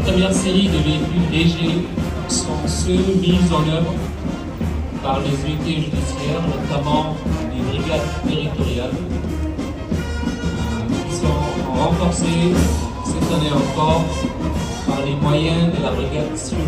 première série de véhicules légers sont ceux mis en œuvre par les unités judiciaires, notamment les brigades territoriales, qui sont renforcées cette année encore par les moyens de la brigade civile.